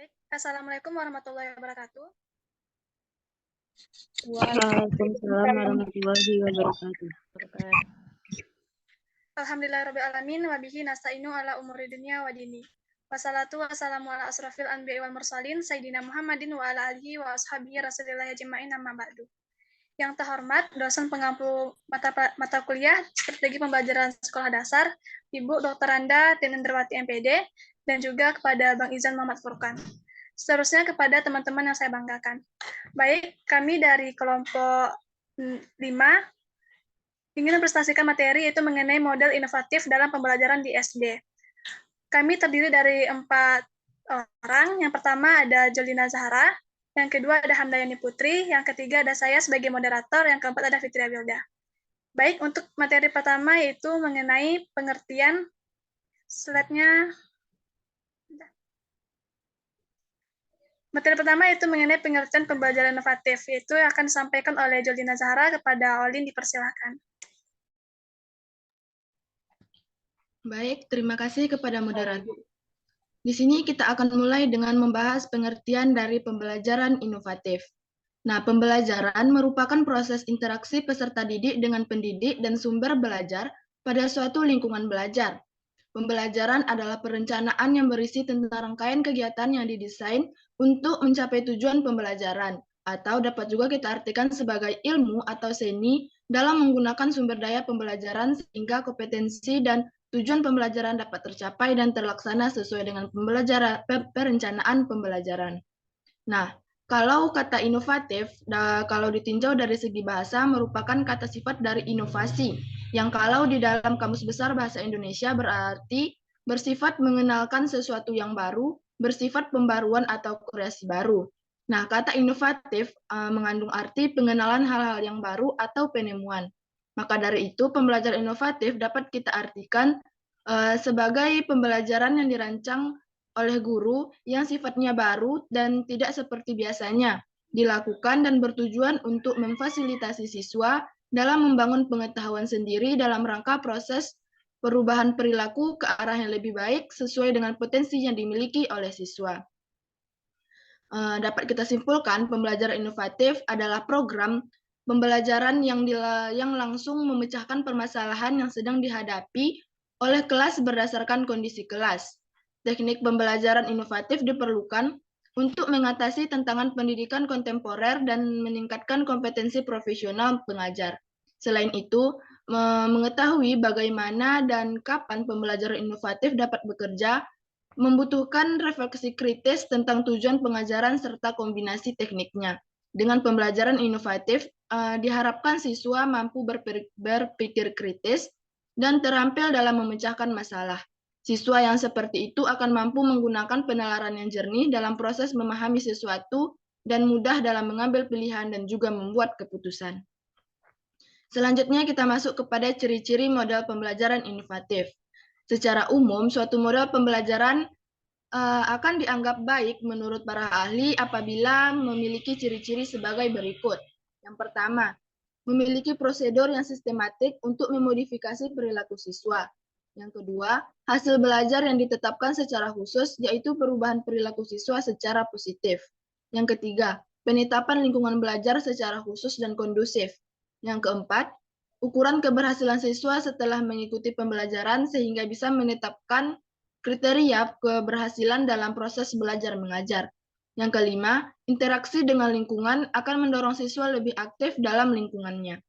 Baik, Assalamualaikum warahmatullahi wabarakatuh. Waalaikumsalam warahmatullahi wabarakatuh. Alhamdulillahirrabbilalamin, wabihi nasta'inu ala umuri dunia wa dini. Wassalatu wassalamu ala asrafil anbiya'i wal mursalin, Sayyidina Muhammadin wa ala alihi wa ashabihi rasulillah ajma'in amma ba'du. Yang terhormat, dosen pengampu mata kuliah Strategi Pembelajaran Sekolah Dasar, Ibu Dr. Anda Tinendrawati MPD, dan juga kepada Bang Izan Muhammad Furqan. Seterusnya kepada teman-teman yang saya banggakan. Baik, kami dari kelompok 5 ingin mempresentasikan materi yaitu mengenai model inovatif dalam pembelajaran di SD. Kami terdiri dari 4 orang. Yang pertama ada Jolina Zahra, yang kedua ada Handayani Putri, yang ketiga ada saya sebagai moderator, yang keempat ada Fitria Wilda. Baik, untuk materi pertama yaitu mengenai pengertian slide-nya. Materi pertama yaitu mengenai pengertian pembelajaran inovatif, yaitu akan disampaikan oleh Jolina Zahra. Kepada Olin dipersilakan. Baik, terima kasih kepada moderator. Di sini kita akan mulai dengan membahas pengertian dari pembelajaran inovatif. Nah, pembelajaran merupakan proses interaksi peserta didik dengan pendidik dan sumber belajar pada suatu lingkungan belajar. Pembelajaran adalah perencanaan yang berisi tentang rangkaian kegiatan yang didesain untuk mencapai tujuan pembelajaran, atau dapat juga kita artikan sebagai ilmu atau seni dalam menggunakan sumber daya pembelajaran sehingga kompetensi dan tujuan pembelajaran dapat tercapai dan terlaksana sesuai dengan perencanaan pembelajaran. Nah, kalau kata inovatif, kalau ditinjau dari segi bahasa, merupakan kata sifat dari inovasi, yang kalau di dalam Kamus Besar Bahasa Indonesia berarti bersifat mengenalkan sesuatu yang baru, bersifat pembaruan atau kreasi baru. Nah, kata inovatif mengandung arti pengenalan hal-hal yang baru atau penemuan. Maka dari itu, pembelajaran inovatif dapat kita artikan sebagai pembelajaran yang dirancang oleh guru yang sifatnya baru dan tidak seperti biasanya, dilakukan dan bertujuan untuk memfasilitasi siswa dalam membangun pengetahuan sendiri dalam rangka proses perubahan perilaku ke arah yang lebih baik sesuai dengan potensi yang dimiliki oleh siswa. Dapat kita simpulkan, pembelajaran inovatif adalah program pembelajaran yang langsung memecahkan permasalahan yang sedang dihadapi oleh kelas berdasarkan kondisi kelas. Teknik pembelajaran inovatif diperlukan untuk mengatasi tantangan pendidikan kontemporer dan meningkatkan kompetensi profesional pengajar. Selain itu, mengetahui bagaimana dan kapan pembelajaran inovatif dapat bekerja membutuhkan refleksi kritis tentang tujuan pengajaran serta kombinasi tekniknya. Dengan pembelajaran inovatif, diharapkan siswa mampu berpikir kritis dan terampil dalam memecahkan masalah. Siswa yang seperti itu akan mampu menggunakan penalaran yang jernih dalam proses memahami sesuatu dan mudah dalam mengambil pilihan dan juga membuat keputusan. Selanjutnya kita masuk kepada ciri-ciri model pembelajaran inovatif. Secara umum, suatu model pembelajaran akan dianggap baik menurut para ahli apabila memiliki ciri-ciri sebagai berikut. Yang pertama, memiliki prosedur yang sistematik untuk memodifikasi perilaku siswa. Yang kedua, hasil belajar yang ditetapkan secara khusus, yaitu perubahan perilaku siswa secara positif. Yang ketiga, penetapan lingkungan belajar secara khusus dan kondusif. Yang keempat, ukuran keberhasilan siswa setelah mengikuti pembelajaran sehingga bisa menetapkan kriteria keberhasilan dalam proses belajar mengajar. Yang kelima, interaksi dengan lingkungan akan mendorong siswa lebih aktif dalam lingkungannya.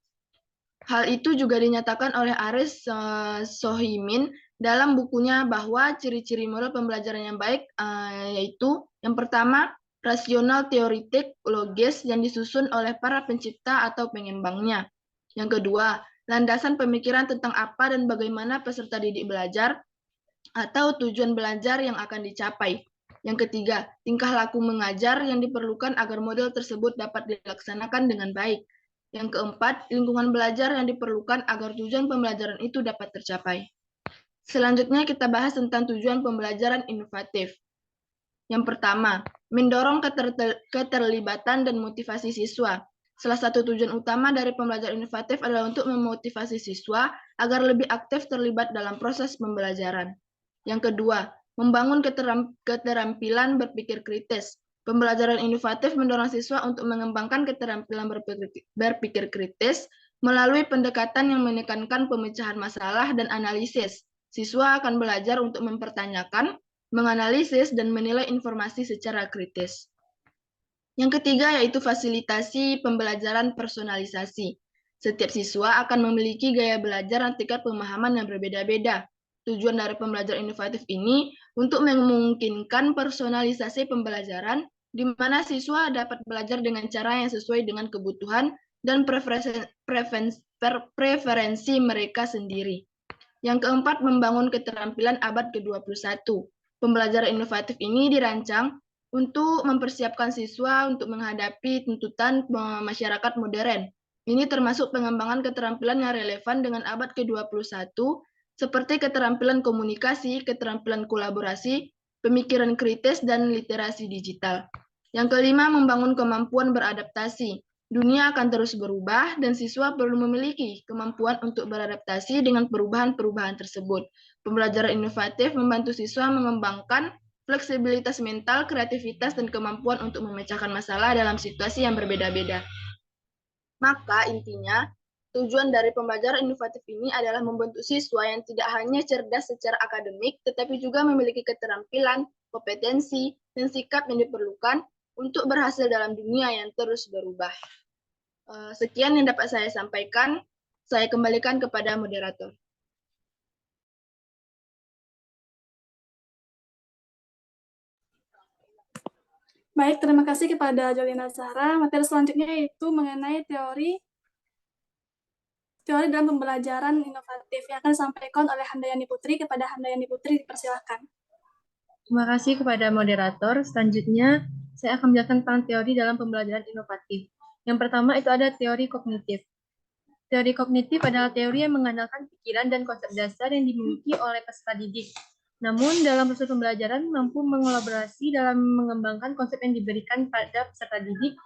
Hal itu juga dinyatakan oleh Aris Sohimin dalam bukunya bahwa ciri-ciri model pembelajaran yang baik yaitu yang pertama, rasional teoritik logis yang disusun oleh para pencipta atau pengembangnya. Yang kedua, landasan pemikiran tentang apa dan bagaimana peserta didik belajar atau tujuan belajar yang akan dicapai. Yang ketiga, tingkah laku mengajar yang diperlukan agar model tersebut dapat dilaksanakan dengan baik. Yang keempat, lingkungan belajar yang diperlukan agar tujuan pembelajaran itu dapat tercapai. Selanjutnya kita bahas tentang tujuan pembelajaran inovatif. Yang pertama, mendorong keterlibatan dan motivasi siswa. Salah satu tujuan utama dari pembelajaran inovatif adalah untuk memotivasi siswa agar lebih aktif terlibat dalam proses pembelajaran. Yang kedua, Membangun keterampilan berpikir kritis. Pembelajaran inovatif mendorong siswa untuk mengembangkan keterampilan berpikir kritis melalui pendekatan yang menekankan pemecahan masalah dan analisis. Siswa akan belajar untuk mempertanyakan, menganalisis, dan menilai informasi secara kritis. Yang ketiga yaitu fasilitasi pembelajaran personalisasi. Setiap siswa akan memiliki gaya belajar dan tingkat pemahaman yang berbeda-beda. Tujuan dari pembelajaran inovatif ini untuk memungkinkan personalisasi pembelajaran di mana siswa dapat belajar dengan cara yang sesuai dengan kebutuhan dan preferensi mereka sendiri. Yang keempat, membangun keterampilan abad ke-21. Pembelajaran inovatif ini dirancang untuk mempersiapkan siswa untuk menghadapi tuntutan masyarakat modern. Ini termasuk pengembangan keterampilan yang relevan dengan abad ke-21, seperti keterampilan komunikasi, keterampilan kolaborasi, pemikiran kritis, dan literasi digital. Yang kelima, membangun kemampuan beradaptasi. Dunia akan terus berubah dan siswa perlu memiliki kemampuan untuk beradaptasi dengan perubahan-perubahan tersebut. Pembelajaran inovatif membantu siswa mengembangkan fleksibilitas mental, kreativitas, dan kemampuan untuk memecahkan masalah dalam situasi yang berbeda-beda. Maka intinya, tujuan dari pembelajaran inovatif ini adalah membentuk siswa yang tidak hanya cerdas secara akademik, tetapi juga memiliki keterampilan, kompetensi, dan sikap yang diperlukan untuk berhasil dalam dunia yang terus berubah. Sekian yang dapat saya sampaikan. Saya kembalikan kepada moderator. Baik, terima kasih kepada Jolina Zahra. Materi selanjutnya yaitu mengenai teori dalam pembelajaran inovatif yang akan disampaikan oleh Handayani Putri. Kepada Handayani Putri, dipersilakan. Terima kasih kepada moderator. Selanjutnya, saya akan menjelaskan tentang teori dalam pembelajaran inovatif. Yang pertama itu ada teori kognitif. Teori kognitif adalah teori yang mengandalkan pikiran dan konsep dasar yang dimiliki oleh peserta didik. Namun, dalam proses pembelajaran mampu mengolaborasi dalam mengembangkan konsep yang diberikan pada peserta didik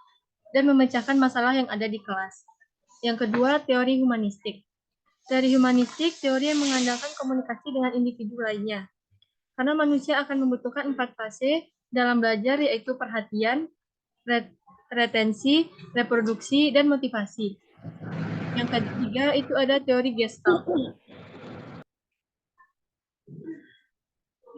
dan memecahkan masalah yang ada di kelas. Yang kedua, teori humanistik. Teori humanistik, teori yang mengandalkan komunikasi dengan individu lainnya. Karena manusia akan membutuhkan 4 fase dalam belajar, yaitu perhatian, retensi, reproduksi, dan motivasi. Yang ketiga itu ada teori Gestalt.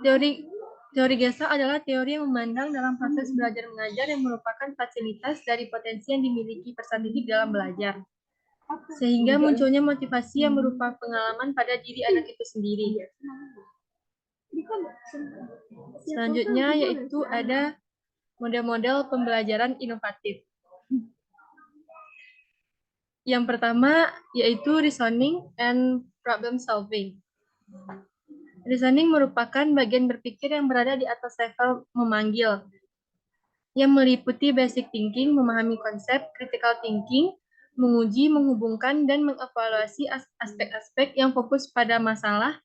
Teori Gestalt adalah teori yang memandang dalam proses belajar mengajar yang merupakan fasilitas dari potensi yang dimiliki peserta didik dalam belajar, sehingga munculnya motivasi yang berupa pengalaman pada diri anak itu sendiri. Selanjutnya yaitu ada model-model pembelajaran inovatif. Yang pertama yaitu reasoning and problem solving. Reasoning merupakan bagian berpikir yang berada di atas level memanggil, yang meliputi basic thinking, memahami konsep, critical thinking, menguji, menghubungkan, dan mengevaluasi aspek-aspek yang fokus pada masalah,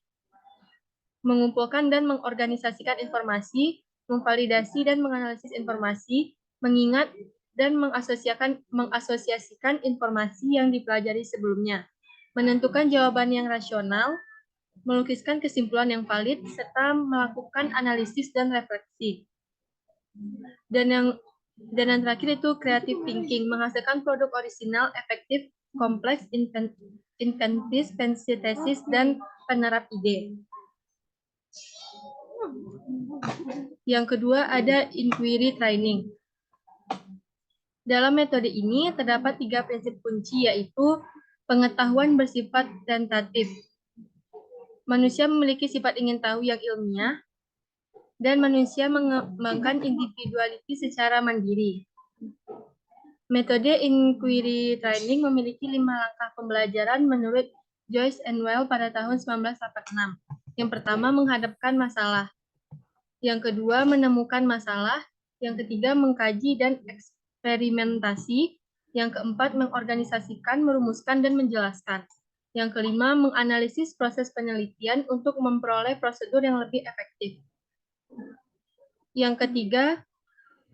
mengumpulkan dan mengorganisasikan informasi, memvalidasi dan menganalisis informasi, mengingat dan mengasosiasikan informasi yang dipelajari sebelumnya, menentukan jawaban yang rasional, melukiskan kesimpulan yang valid, serta melakukan analisis dan refleksi. Dan yang terakhir itu creative thinking, menghasilkan produk orisinal, efektif, kompleks, inventif, sintesis, dan penerap ide. Yang kedua ada inquiry training. Dalam metode ini terdapat 3 prinsip kunci, yaitu pengetahuan bersifat tentatif. Manusia memiliki sifat ingin tahu yang ilmiah, dan manusia mengembangkan individuality secara mandiri. Metode inquiry training memiliki 5 langkah pembelajaran menurut Joyce and Weil pada tahun 1986. Yang pertama, menghadapkan masalah. Yang kedua, menemukan masalah. Yang ketiga, mengkaji dan eksperimentasi. Yang keempat, mengorganisasikan, merumuskan, dan menjelaskan. Yang kelima, menganalisis proses penelitian untuk memperoleh prosedur yang lebih efektif. Yang ketiga,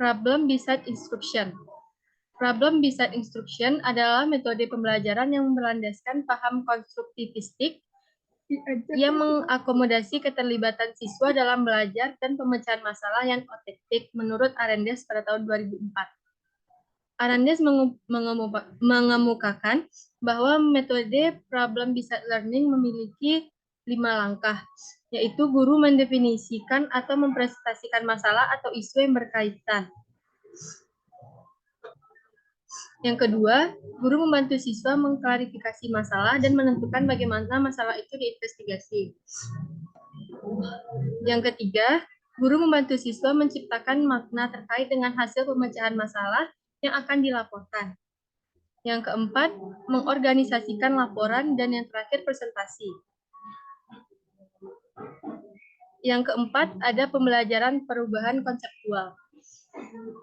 problem-based instruction. Problem-based instruction adalah metode pembelajaran yang berlandaskan paham konstruktivistik Ia mengakomodasi keterlibatan siswa dalam belajar dan pemecahan masalah yang otentik menurut Arendes pada tahun 2004. Arendes mengemukakan bahwa metode problem-based learning memiliki 5 langkah, yaitu guru mendefinisikan atau mempresentasikan masalah atau isu yang berkaitan. Yang kedua, guru membantu siswa mengklarifikasi masalah dan menentukan bagaimana masalah itu diinvestigasi. Yang ketiga, guru membantu siswa menciptakan makna terkait dengan hasil pemecahan masalah yang akan dilaporkan. Yang keempat, mengorganisasikan laporan, dan yang terakhir presentasi. Yang keempat, ada pembelajaran perubahan konseptual.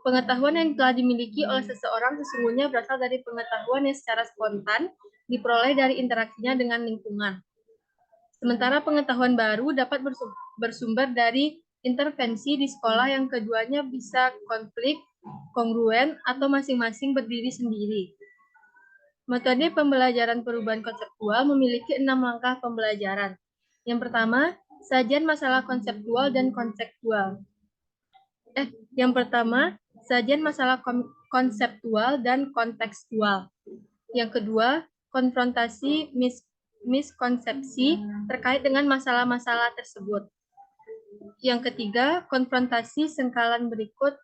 Pengetahuan yang telah dimiliki oleh seseorang sesungguhnya berasal dari pengetahuan yang secara spontan diperoleh dari interaksinya dengan lingkungan. Sementara pengetahuan baru dapat bersumber dari intervensi di sekolah yang keduanya bisa konflik, kongruen, atau masing-masing berdiri sendiri. Metode pembelajaran perubahan konseptual memiliki 6 langkah pembelajaran. Yang pertama, sajian masalah konseptual dan konseptual. Yang pertama, sajian masalah konseptual dan kontekstual. Yang kedua, konfrontasi miskonsepsi terkait dengan masalah-masalah tersebut. Yang ketiga, konfrontasi sengkalan berikut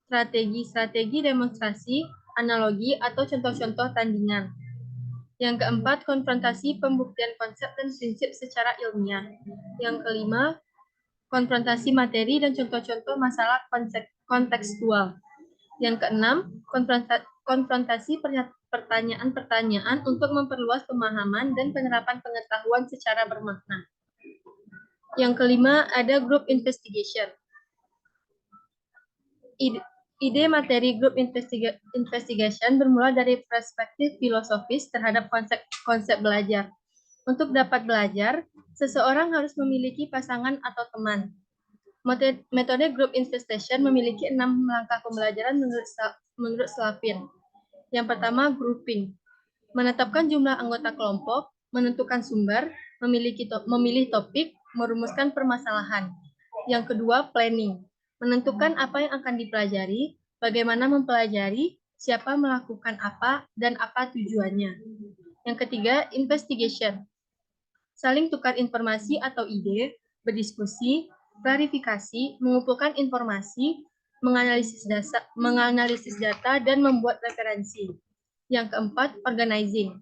strategi-strategi demonstrasi, analogi, atau contoh-contoh tandingan. Yang keempat, konfrontasi pembuktian konsep dan prinsip secara ilmiah. Yang kelima, konfrontasi materi dan contoh-contoh masalah kontekstual. Yang keenam, konfrontasi pertanyaan-pertanyaan untuk memperluas pemahaman dan penerapan pengetahuan secara bermakna. Yang kelima, ada group investigation. Ide materi group investigation bermula dari perspektif filosofis terhadap konsep belajar. Untuk dapat belajar, seseorang harus memiliki pasangan atau teman. Metode group investigation memiliki 6 langkah pembelajaran menurut Slavin. Yang pertama, grouping. Menetapkan jumlah anggota kelompok, menentukan sumber, memilih topik, merumuskan permasalahan. Yang kedua, planning. Menentukan apa yang akan dipelajari, bagaimana mempelajari, siapa melakukan apa, dan apa tujuannya. Yang ketiga, investigation. Saling tukar informasi atau ide, berdiskusi, klarifikasi, mengumpulkan informasi, menganalisis data, dan membuat referensi. Yang keempat, organizing.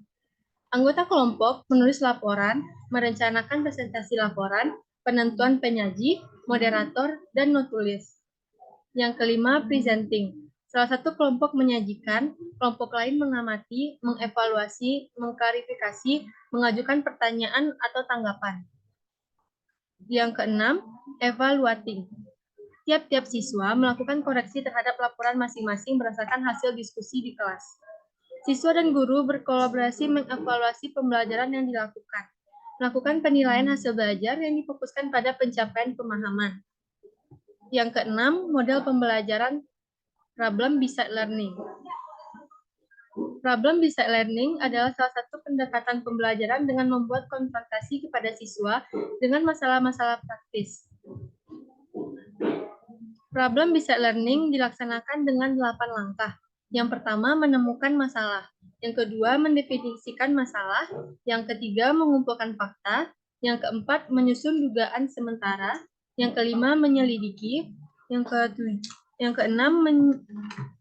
Anggota kelompok menulis laporan, merencanakan presentasi laporan, penentuan penyaji, moderator, dan notulis. Yang kelima, presenting. Salah satu kelompok menyajikan, kelompok lain mengamati, mengevaluasi, mengklarifikasi, mengajukan pertanyaan atau tanggapan. Yang keenam, evaluating. Tiap-tiap siswa melakukan koreksi terhadap laporan masing-masing berdasarkan hasil diskusi di kelas. Siswa dan guru berkolaborasi mengevaluasi pembelajaran yang dilakukan, melakukan penilaian hasil belajar yang difokuskan pada pencapaian pemahaman. Yang keenam, model pembelajaran problem-based learning. Problem-based learning adalah salah satu pendekatan pembelajaran dengan membuat konfrontasi kepada siswa dengan masalah-masalah praktis. Problem-based learning dilaksanakan dengan 8 langkah. Yang pertama, menemukan masalah. Yang kedua, mendefinisikan masalah. Yang ketiga, mengumpulkan fakta. Yang keempat, menyusun dugaan sementara. Yang kelima, menyelidiki. Yang keenam,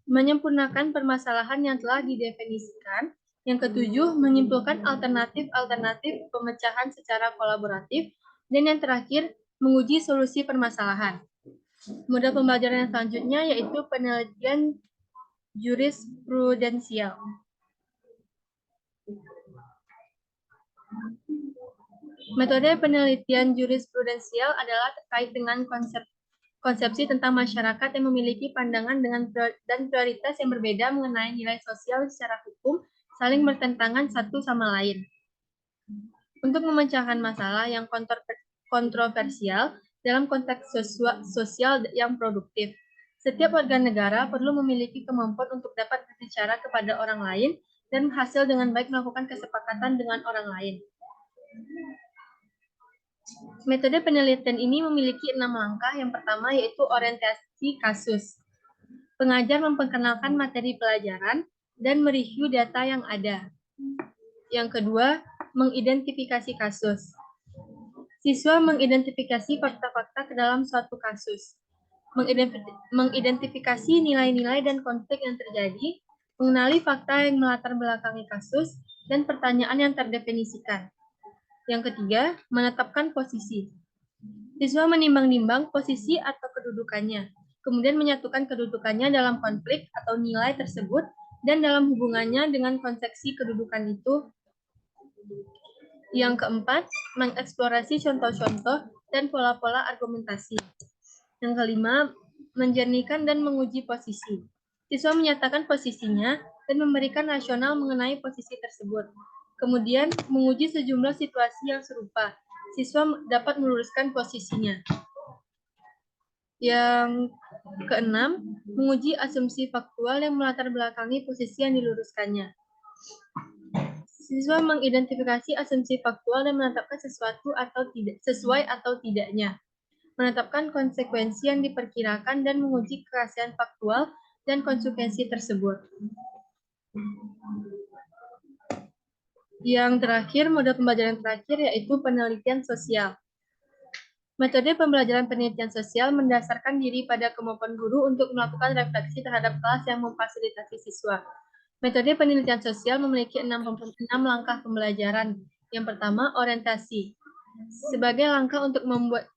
menyempurnakan permasalahan yang telah didefinisikan. Yang ketujuh, menyimpulkan alternatif-alternatif pemecahan secara kolaboratif. Dan yang terakhir, menguji solusi permasalahan. Model pembelajaran yang selanjutnya yaitu penelitian jurisprudensial. Metode penelitian jurisprudensial adalah terkait dengan konsepsi tentang masyarakat yang memiliki pandangan dan prioritas yang berbeda mengenai nilai sosial secara hukum, saling bertentangan satu sama lain. Untuk memecahkan masalah yang kontroversial dalam konteks sosial yang produktif, setiap warga negara perlu memiliki kemampuan untuk dapat berbicara kepada orang lain dan hasil dengan baik melakukan kesepakatan dengan orang lain. Metode penelitian ini memiliki 6 langkah. Yang pertama yaitu orientasi kasus. Pengajar memperkenalkan materi pelajaran dan mereview data yang ada. Yang kedua, mengidentifikasi kasus. Siswa mengidentifikasi fakta-fakta ke dalam suatu kasus. Mengidentifikasi nilai-nilai dan konflik yang terjadi, mengenali fakta yang melatar belakangi kasus, dan pertanyaan yang terdefinisikan. Yang ketiga, menetapkan posisi. Siswa menimbang-nimbang posisi atau kedudukannya, kemudian menyatukan kedudukannya dalam konflik atau nilai tersebut dan dalam hubungannya dengan konsepsi kedudukan itu. Yang keempat, mengeksplorasi contoh-contoh dan pola-pola argumentasi. Yang kelima, menjernihkan dan menguji posisi. Siswa menyatakan posisinya dan memberikan rasional mengenai posisi tersebut. Kemudian, menguji sejumlah situasi yang serupa. Siswa dapat meluruskan posisinya. Yang keenam, menguji asumsi faktual yang melatar belakangi posisi yang diluruskannya. Siswa mengidentifikasi asumsi faktual dan menetapkan sesuatu atau tidak sesuai atau tidaknya. Menetapkan konsekuensi yang diperkirakan dan menguji kerahasiaan faktual dan konsekuensi tersebut. Yang terakhir, mode pembelajaran terakhir yaitu penelitian sosial. Metode pembelajaran penelitian sosial mendasarkan diri pada kemampuan guru untuk melakukan refleksi terhadap kelas yang memfasilitasi siswa. Metode penelitian sosial memiliki 6 langkah pembelajaran. Yang pertama, orientasi. Sebagai langkah untuk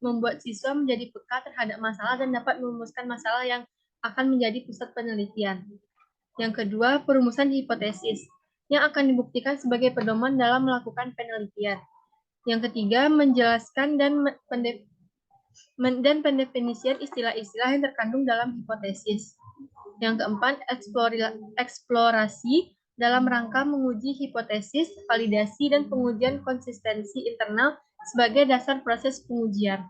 membuat siswa menjadi peka terhadap masalah dan dapat merumuskan masalah yang akan menjadi pusat penelitian. Yang kedua, perumusan hipotesis yang akan dibuktikan sebagai pedoman dalam melakukan penelitian. Yang ketiga, menjelaskan dan pendefinisian istilah-istilah yang terkandung dalam hipotesis. Yang keempat, eksplorasi dalam rangka menguji hipotesis, validasi, dan pengujian konsistensi internal sebagai dasar proses pengujian.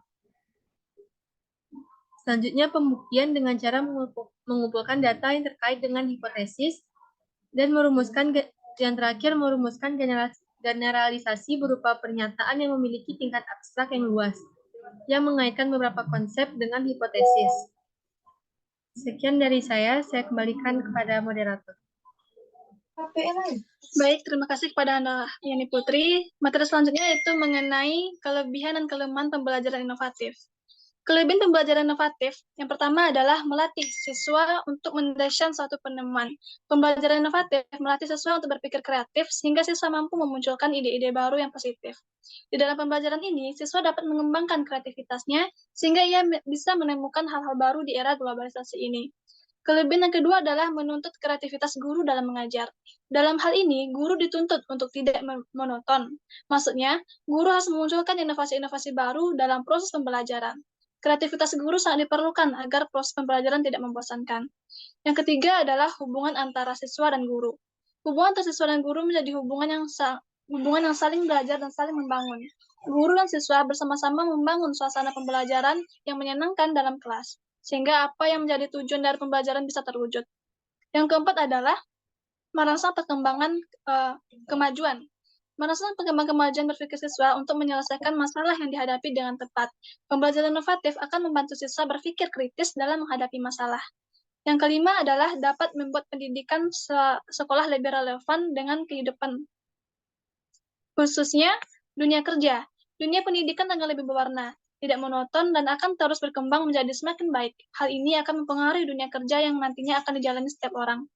Selanjutnya, pembuktian dengan cara mengumpulkan data yang terkait dengan hipotesis dan merumuskan generalisasi berupa pernyataan yang memiliki tingkat abstrak yang luas, yang mengaitkan beberapa konsep dengan hipotesis. Sekian dari saya kembalikan kepada moderator. Baik, terima kasih kepada Anda, Yani Putri. Materi selanjutnya yaitu mengenai kelebihan dan kelemahan pembelajaran inovatif. Kelebihan pembelajaran inovatif, yang pertama adalah melatih siswa untuk mendesain suatu penemuan. Pembelajaran inovatif melatih siswa untuk berpikir kreatif sehingga siswa mampu memunculkan ide-ide baru yang positif. Di dalam pembelajaran ini, siswa dapat mengembangkan kreativitasnya sehingga ia bisa menemukan hal-hal baru di era globalisasi ini. Kelebihan yang kedua adalah menuntut kreativitas guru dalam mengajar. Dalam hal ini, guru dituntut untuk tidak monoton. Maksudnya, guru harus memunculkan inovasi-inovasi baru dalam proses pembelajaran. Kreativitas guru sangat diperlukan agar proses pembelajaran tidak membosankan. Yang ketiga adalah hubungan antara siswa dan guru. Hubungan antara siswa dan guru menjadi hubungan yang saling belajar dan saling membangun. Guru dan siswa bersama-sama membangun suasana pembelajaran yang menyenangkan dalam kelas, sehingga apa yang menjadi tujuan dari pembelajaran bisa terwujud. Yang keempat adalah merangsang perkembangan kemajuan. Merangsang kemajuan berpikir siswa untuk menyelesaikan masalah yang dihadapi dengan tepat. Pembelajaran inovatif akan membantu siswa berpikir kritis dalam menghadapi masalah. Yang kelima adalah dapat membuat pendidikan sekolah lebih relevan dengan kehidupan, khususnya dunia kerja. Dunia pendidikan akan lebih berwarna, tidak monoton, dan akan terus berkembang menjadi semakin baik. Hal ini akan mempengaruhi dunia kerja yang nantinya akan dijalani setiap orang.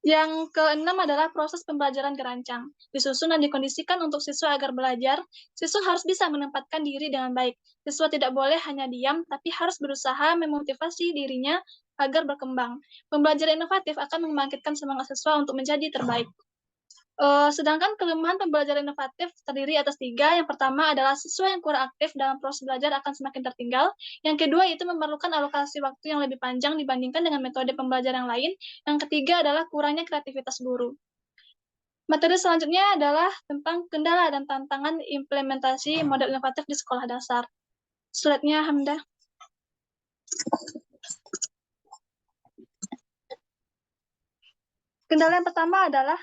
Yang keenam adalah proses pembelajaran dirancang, disusun dan dikondisikan untuk siswa agar belajar. Siswa harus bisa menempatkan diri dengan baik. Siswa tidak boleh hanya diam, tapi harus berusaha memotivasi dirinya agar berkembang. Pembelajaran inovatif akan membangkitkan semangat siswa untuk menjadi terbaik. Sedangkan kelemahan pembelajaran inovatif terdiri atas 3. Yang pertama adalah siswa yang kurang aktif dalam proses belajar akan semakin tertinggal. Yang kedua yaitu memerlukan alokasi waktu yang lebih panjang dibandingkan dengan metode pembelajaran yang lain. Yang ketiga adalah kurangnya kreativitas guru. Materi selanjutnya adalah tentang kendala dan tantangan implementasi model inovatif di sekolah dasar. Slide-nya, Hamdah. Kendala yang pertama adalah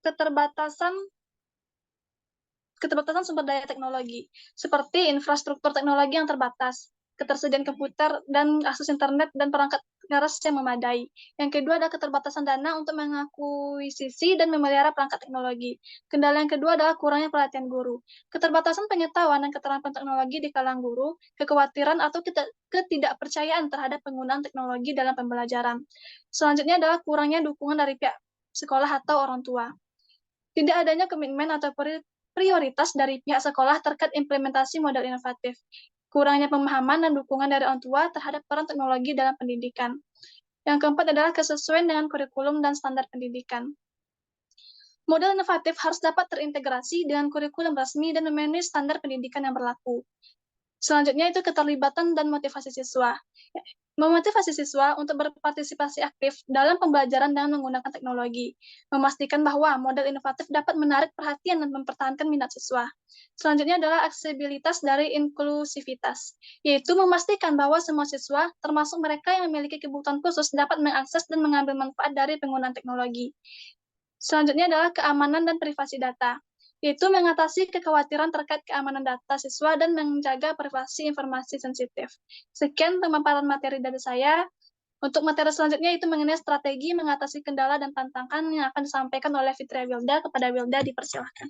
keterbatasan keterbatasan sumber daya teknologi, seperti infrastruktur teknologi yang terbatas, ketersediaan komputer dan akses internet dan perangkat keras yang memadai. Yang kedua adalah keterbatasan dana untuk mengakuisisi dan memelihara perangkat teknologi. Kendala yang kedua adalah kurangnya pelatihan guru. Keterbatasan pengetahuan dan keterampilan teknologi di kalangan guru, kekhawatiran atau ketidakpercayaan terhadap penggunaan teknologi dalam pembelajaran. Selanjutnya adalah kurangnya dukungan dari pihak sekolah atau orang tua. Tidak adanya komitmen atau prioritas dari pihak sekolah terkait implementasi model inovatif. Kurangnya pemahaman dan dukungan dari orang tua terhadap peran teknologi dalam pendidikan. Yang keempat adalah kesesuaian dengan kurikulum dan standar pendidikan. Model inovatif harus dapat terintegrasi dengan kurikulum resmi dan memenuhi standar pendidikan yang berlaku. Selanjutnya itu keterlibatan dan motivasi siswa. Memotivasi siswa untuk berpartisipasi aktif dalam pembelajaran dengan menggunakan teknologi, memastikan bahwa model inovatif dapat menarik perhatian dan mempertahankan minat siswa. Selanjutnya adalah aksesibilitas dari inklusivitas, yaitu memastikan bahwa semua siswa, termasuk mereka yang memiliki kebutuhan khusus, dapat mengakses dan mengambil manfaat dari penggunaan teknologi. Selanjutnya adalah keamanan dan privasi data, yaitu mengatasi kekhawatiran terkait keamanan data siswa dan menjaga privasi informasi sensitif. Sekian pemaparan materi dari saya. Untuk materi selanjutnya itu mengenai strategi mengatasi kendala dan tantangan yang akan disampaikan oleh Fitria Wilda. Kepada Wilda dipersilahkan.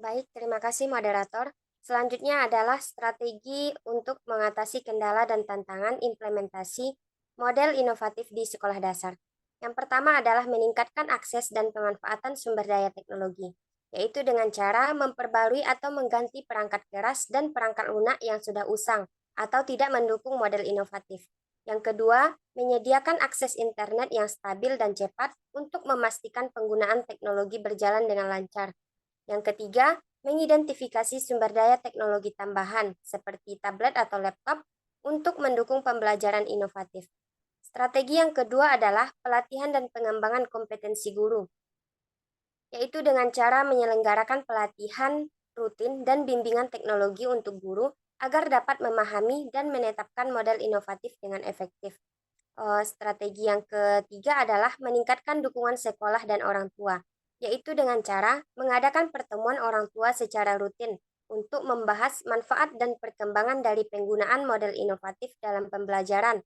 Baik, terima kasih moderator. Selanjutnya adalah strategi untuk mengatasi kendala dan tantangan implementasi model inovatif di sekolah dasar. Yang pertama adalah meningkatkan akses dan pemanfaatan sumber daya teknologi, yaitu dengan cara memperbarui atau mengganti perangkat keras dan perangkat lunak yang sudah usang atau tidak mendukung model inovatif. Yang kedua, menyediakan akses internet yang stabil dan cepat untuk memastikan penggunaan teknologi berjalan dengan lancar. Yang ketiga, mengidentifikasi sumber daya teknologi tambahan seperti tablet atau laptop untuk mendukung pembelajaran inovatif. Strategi yang kedua adalah pelatihan dan pengembangan kompetensi guru, yaitu dengan cara menyelenggarakan pelatihan rutin dan bimbingan teknologi untuk guru agar dapat memahami dan menetapkan model inovatif dengan efektif. Strategi yang ketiga adalah meningkatkan dukungan sekolah dan orang tua, yaitu dengan cara mengadakan pertemuan orang tua secara rutin untuk membahas manfaat dan perkembangan dari penggunaan model inovatif dalam pembelajaran.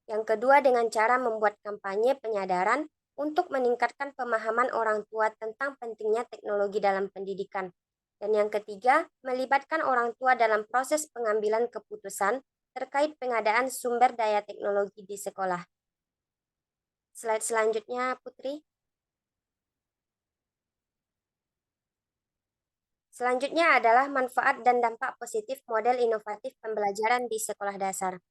Yang kedua dengan cara membuat kampanye penyadaran untuk meningkatkan pemahaman orang tua tentang pentingnya teknologi dalam pendidikan. Dan yang ketiga, melibatkan orang tua dalam proses pengambilan keputusan terkait pengadaan sumber daya teknologi di sekolah. Slide selanjutnya, Putri. Selanjutnya adalah manfaat dan dampak positif model inovatif pembelajaran di sekolah dasar.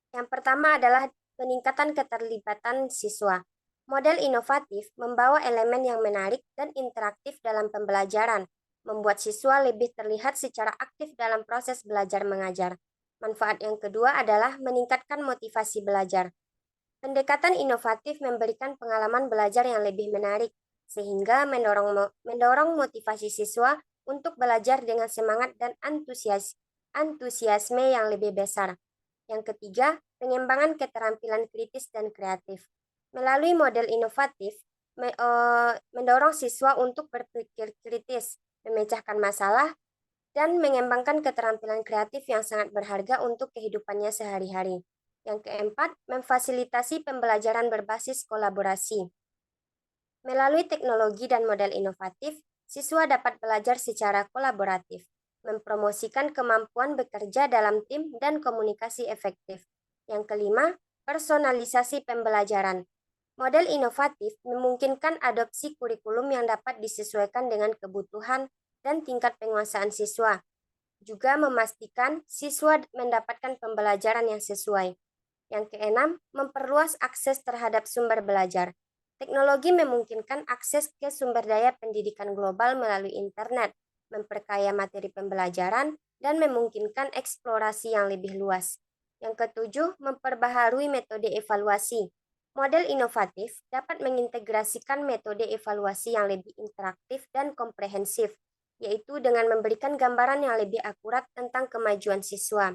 Yang pertama adalah peningkatan keterlibatan siswa. Model inovatif membawa elemen yang menarik dan interaktif dalam pembelajaran, membuat siswa lebih terlihat secara aktif dalam proses belajar mengajar. Manfaat yang kedua adalah meningkatkan motivasi belajar. Pendekatan inovatif memberikan pengalaman belajar yang lebih menarik, sehingga mendorong motivasi siswa untuk belajar dengan semangat dan antusiasme yang lebih besar. Yang ketiga, pengembangan keterampilan kritis dan kreatif. Melalui model inovatif, mendorong siswa untuk berpikir kritis, memecahkan masalah, dan mengembangkan keterampilan kreatif yang sangat berharga untuk kehidupannya sehari-hari. Yang keempat, memfasilitasi pembelajaran berbasis kolaborasi. Melalui teknologi dan model inovatif, siswa dapat belajar secara kolaboratif, mempromosikan kemampuan bekerja dalam tim dan komunikasi efektif. Yang kelima, personalisasi pembelajaran. Model inovatif memungkinkan adopsi kurikulum yang dapat disesuaikan dengan kebutuhan dan tingkat penguasaan siswa. Juga memastikan siswa mendapatkan pembelajaran yang sesuai. Yang keenam, memperluas akses terhadap sumber belajar. Teknologi memungkinkan akses ke sumber daya pendidikan global melalui internet, memperkaya materi pembelajaran, dan memungkinkan eksplorasi yang lebih luas. Yang ketujuh, memperbaharui metode evaluasi. Model inovatif dapat mengintegrasikan metode evaluasi yang lebih interaktif dan komprehensif, yaitu dengan memberikan gambaran yang lebih akurat tentang kemajuan siswa.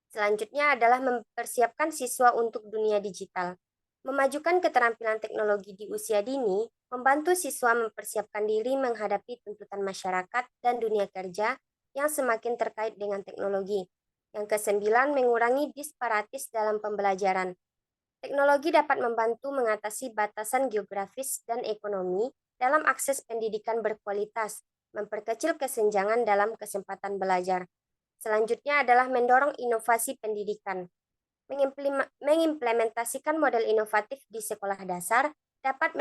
Selanjutnya adalah mempersiapkan siswa untuk dunia digital. Memajukan keterampilan teknologi di usia dini membantu siswa mempersiapkan diri menghadapi tuntutan masyarakat dan dunia kerja yang semakin terkait dengan teknologi. Yang kesembilan, mengurangi disparatis dalam pembelajaran. Teknologi dapat membantu mengatasi batasan geografis dan ekonomi dalam akses pendidikan berkualitas, memperkecil kesenjangan dalam kesempatan belajar. Selanjutnya adalah mendorong inovasi pendidikan. Mengimplementasikan model inovatif di sekolah dasar dapat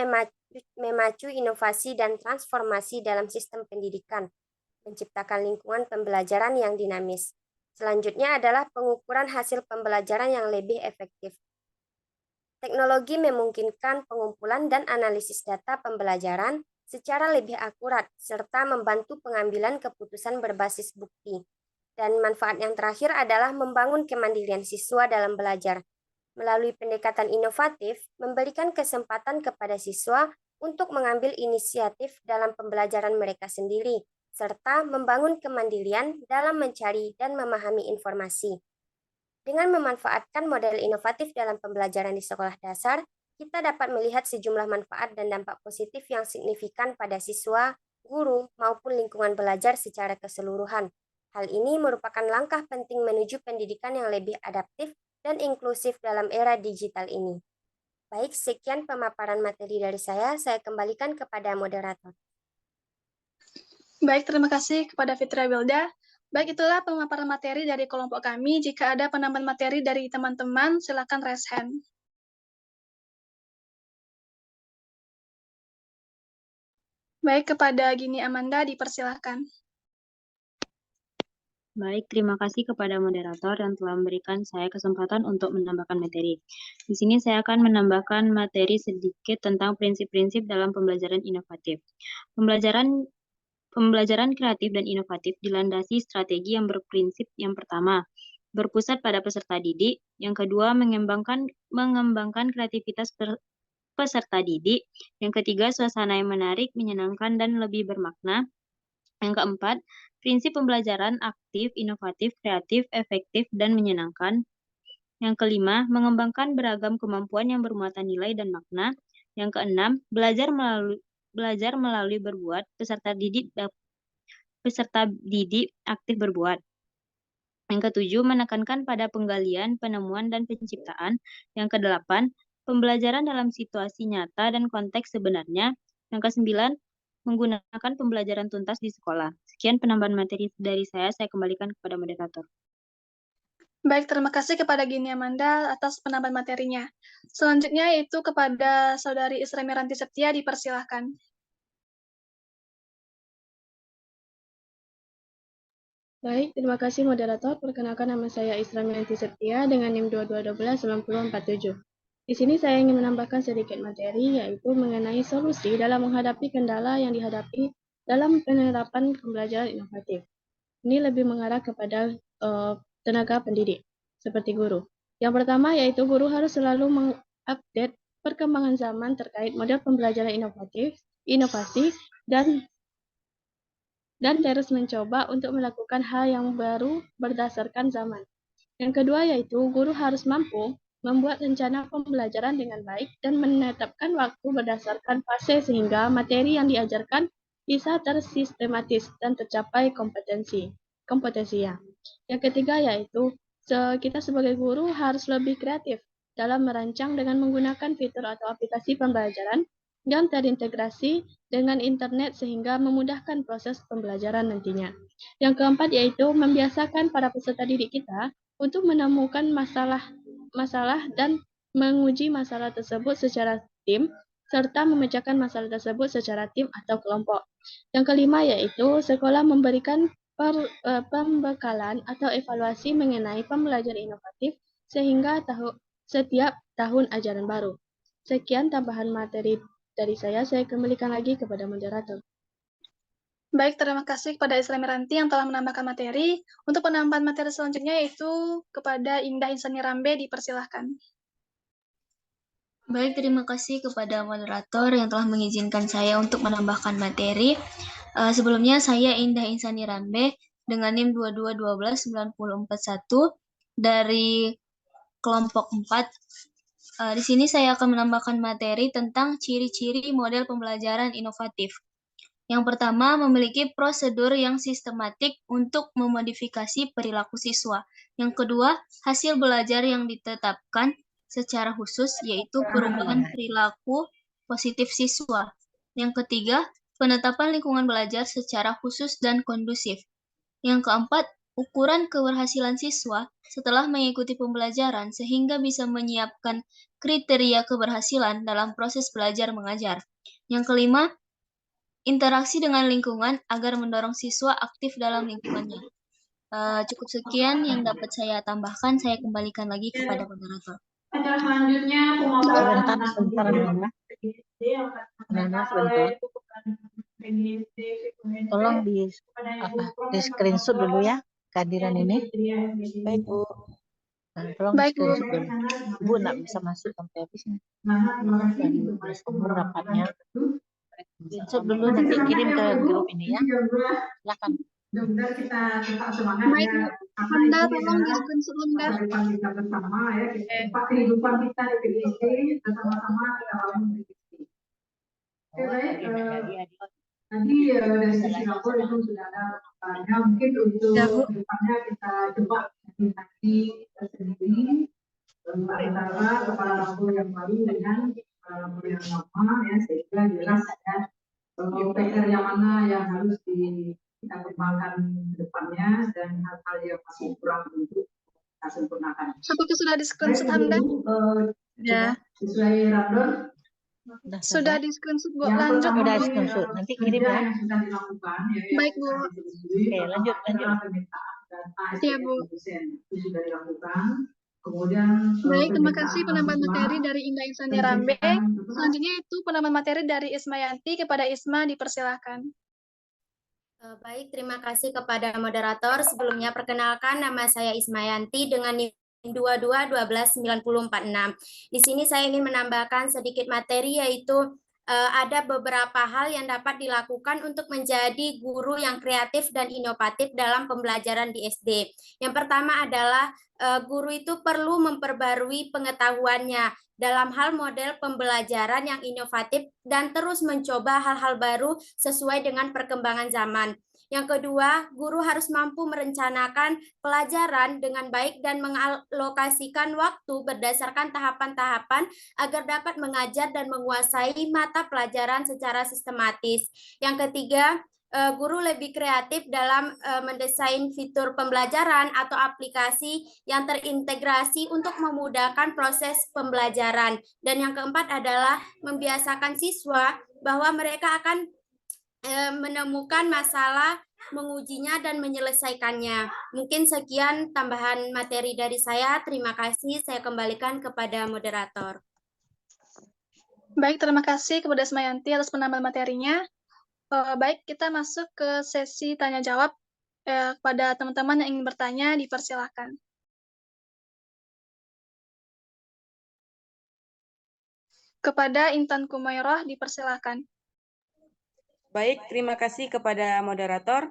memacu inovasi dan transformasi dalam sistem pendidikan, menciptakan lingkungan pembelajaran yang dinamis. Selanjutnya adalah pengukuran hasil pembelajaran yang lebih efektif. Teknologi memungkinkan pengumpulan dan analisis data pembelajaran secara lebih akurat, serta membantu pengambilan keputusan berbasis bukti. Dan manfaat yang terakhir adalah membangun kemandirian siswa dalam belajar. Melalui pendekatan inovatif, memberikan kesempatan kepada siswa untuk mengambil inisiatif dalam pembelajaran mereka sendiri, serta membangun kemandirian dalam mencari dan memahami informasi. Dengan memanfaatkan model inovatif dalam pembelajaran di sekolah dasar, kita dapat melihat sejumlah manfaat dan dampak positif yang signifikan pada siswa, guru, maupun lingkungan belajar secara keseluruhan. Hal ini merupakan langkah penting menuju pendidikan yang lebih adaptif dan inklusif dalam era digital ini. Baik, sekian pemaparan materi dari saya kembalikan kepada moderator. Baik, terima kasih kepada Fitria Wilda. Baik, itulah pemaparan materi dari kelompok kami. Jika ada penambahan materi dari teman-teman, silakan raise hand. Baik, kepada Gini Amanda, dipersilahkan. Baik, terima kasih kepada moderator yang telah memberikan saya kesempatan untuk menambahkan materi. Di sini saya akan menambahkan materi sedikit tentang prinsip-prinsip dalam pembelajaran inovatif. Pembelajaran kreatif dan inovatif dilandasi strategi yang berprinsip yang pertama, berpusat pada peserta didik, yang kedua, mengembangkan kreativitas peserta didik, yang ketiga, suasana yang menarik, menyenangkan, dan lebih bermakna, yang keempat, prinsip pembelajaran aktif, inovatif, kreatif, efektif, dan menyenangkan. Yang kelima, mengembangkan beragam kemampuan yang bermuatan nilai dan makna. Yang keenam, belajar melalui berbuat, peserta didik aktif berbuat. Yang ketujuh, menekankan pada penggalian, penemuan, dan penciptaan. Yang kedelapan, pembelajaran dalam situasi nyata dan konteks sebenarnya. Yang kesembilan, menggunakan pembelajaran tuntas di sekolah. Sekian penambahan materi dari saya kembalikan kepada moderator. Baik, terima kasih kepada Gini Amanda atas penambahan materinya. Selanjutnya yaitu kepada Saudari Isra Miranti Septia, dipersilahkan. Baik, terima kasih moderator. Perkenalkan, nama saya Isra Miranti Septia dengan NIM 22129047. Di sini saya ingin menambahkan sedikit materi, yaitu mengenai solusi dalam menghadapi kendala yang dihadapi dalam penerapan pembelajaran inovatif. Ini lebih mengarah kepada tenaga pendidik, seperti guru. Yang pertama yaitu guru harus selalu mengupdate perkembangan zaman terkait model pembelajaran inovasi, dan terus mencoba untuk melakukan hal yang baru berdasarkan zaman. Yang kedua yaitu guru harus mampu membuat rencana pembelajaran dengan baik dan menetapkan waktu berdasarkan fase sehingga materi yang diajarkan bisa tersistematis dan tercapai kompetensinya. Yang ketiga yaitu kita sebagai guru harus lebih kreatif dalam merancang dengan menggunakan fitur atau aplikasi pembelajaran yang terintegrasi dengan internet sehingga memudahkan proses pembelajaran nantinya. Yang keempat yaitu membiasakan para peserta didik kita untuk menemukan masalah dan menguji masalah tersebut secara tim, serta memecahkan masalah tersebut secara tim atau kelompok. Yang kelima yaitu sekolah memberikan pembekalan atau evaluasi mengenai pembelajaran inovatif sehingga setiap tahun ajaran baru. Sekian tambahan materi dari saya kembalikan lagi kepada moderator. Baik, terima kasih kepada Isra Miranti yang telah menambahkan materi. Untuk penambahan materi selanjutnya yaitu kepada Indah Insani Rambe, dipersilahkan. Baik, terima kasih kepada moderator yang telah mengizinkan saya untuk menambahkan materi. Sebelumnya saya Indah Insani Rambe dengan NIM 22129041 dari kelompok 4 Di sini saya akan menambahkan materi tentang ciri-ciri model pembelajaran inovatif. Yang pertama, memiliki prosedur yang sistematik untuk memodifikasi perilaku siswa. Yang kedua, hasil belajar yang ditetapkan secara khusus, yaitu perubahan perilaku positif siswa. Yang ketiga, penetapan lingkungan belajar secara khusus dan kondusif. Yang keempat, ukuran keberhasilan siswa setelah mengikuti pembelajaran sehingga bisa menyiapkan kriteria keberhasilan dalam proses belajar mengajar. Yang kelima, interaksi dengan lingkungan agar mendorong siswa aktif dalam lingkungannya. Cukup sekian yang dapat saya tambahkan, saya kembalikan lagi kepada moderator. Selanjutnya Sebentar, Nana, sebentar. Tolong di screenshot dulu ya kehadiran ini. Baik, Bu. Nah, tolong Baik, Bu. screenshot dulu. Ibu nggak bisa masuk sampai habisnya. Dan umur rapatnya. Screenshot dulu, nanti kirim ke grup ini ya. Silakan. Baik, Bu. Honda, tolong di screenshot Honda. Kita bersama ya, tempat kehidupan kita di PGSD, bersama-sama kita bangun PGSD. Oke, baik. Nanti dari sisi lapor itu sudah ada pertanyaannya. Mungkin untuk depannya kita coba nanti tersendiri antara kepala lapor yang baru dengan kepala lapor yang lama ya, sehingga jelas ya PR yang mana yang harus kita kembangkan ke depannya dan hal-hal yang masih kurang untuk kita sempurnakan. Apakah sudah di screenshot Anda? Ya. Sesuai random. Sudah di screenshot, Bu. Lanjut. Sudah di screenshot. Nanti kirim ya. Yang sudah dilakukan, ya, Baik, Bu. Oke, lanjut. Iya, Bu. Itu sudah dilakukan. Kemudian Baik, terima kasih penambahan materi dari Indah Insani Rambe. Selanjutnya itu penambahan materi dari Ismayanti kepada Isma, dipersilahkan. Baik, terima kasih kepada moderator. Sebelumnya perkenalkan, nama saya Ismayanti dengan NIM 22129046. Di sini saya ingin menambahkan sedikit materi, yaitu ada beberapa hal yang dapat dilakukan untuk menjadi guru yang kreatif dan inovatif dalam pembelajaran di SD. Yang pertama adalah guru itu perlu memperbarui pengetahuannya dalam hal model pembelajaran yang inovatif dan terus mencoba hal-hal baru sesuai dengan perkembangan zaman. Yang kedua, guru harus mampu merencanakan pelajaran dengan baik dan mengalokasikan waktu berdasarkan tahapan-tahapan agar dapat mengajar dan menguasai mata pelajaran secara sistematis. Yang ketiga, guru lebih kreatif dalam mendesain fitur pembelajaran atau aplikasi yang terintegrasi untuk memudahkan proses pembelajaran. Dan yang keempat adalah membiasakan siswa bahwa mereka akan menemukan masalah, mengujinya, dan menyelesaikannya. Mungkin sekian tambahan materi dari saya. Terima kasih. Saya kembalikan kepada moderator. Baik, terima kasih kepada Ismayanti atas penambahan materinya. Baik, kita masuk ke sesi tanya-jawab. Kepada teman-teman yang ingin bertanya, dipersilahkan. Kepada Intan Kumairah, dipersilahkan. Baik, terima kasih kepada moderator.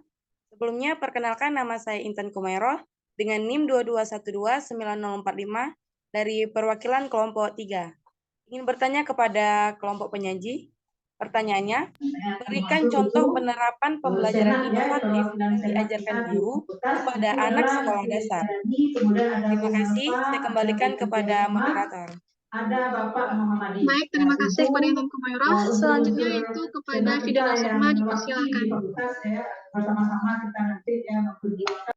Sebelumnya, perkenalkan nama saya Intan Kumairah dengan NIM 22129045 dari perwakilan kelompok 3. Ingin bertanya kepada kelompok penyaji. Pertanyaannya, berikan contoh penerapan pembelajaran inovatif yang diajarkan guru kepada anak sekolah dasar. Terima kasih, saya kembalikan kepada moderator. Ada Bapak Muhammad. Baik, terima kasih kepada Intan Kumairah. Selanjutnya itu kepada Fidela Sukma, dipersilakan. Bersama-sama kita nanti ya memperjuangkan.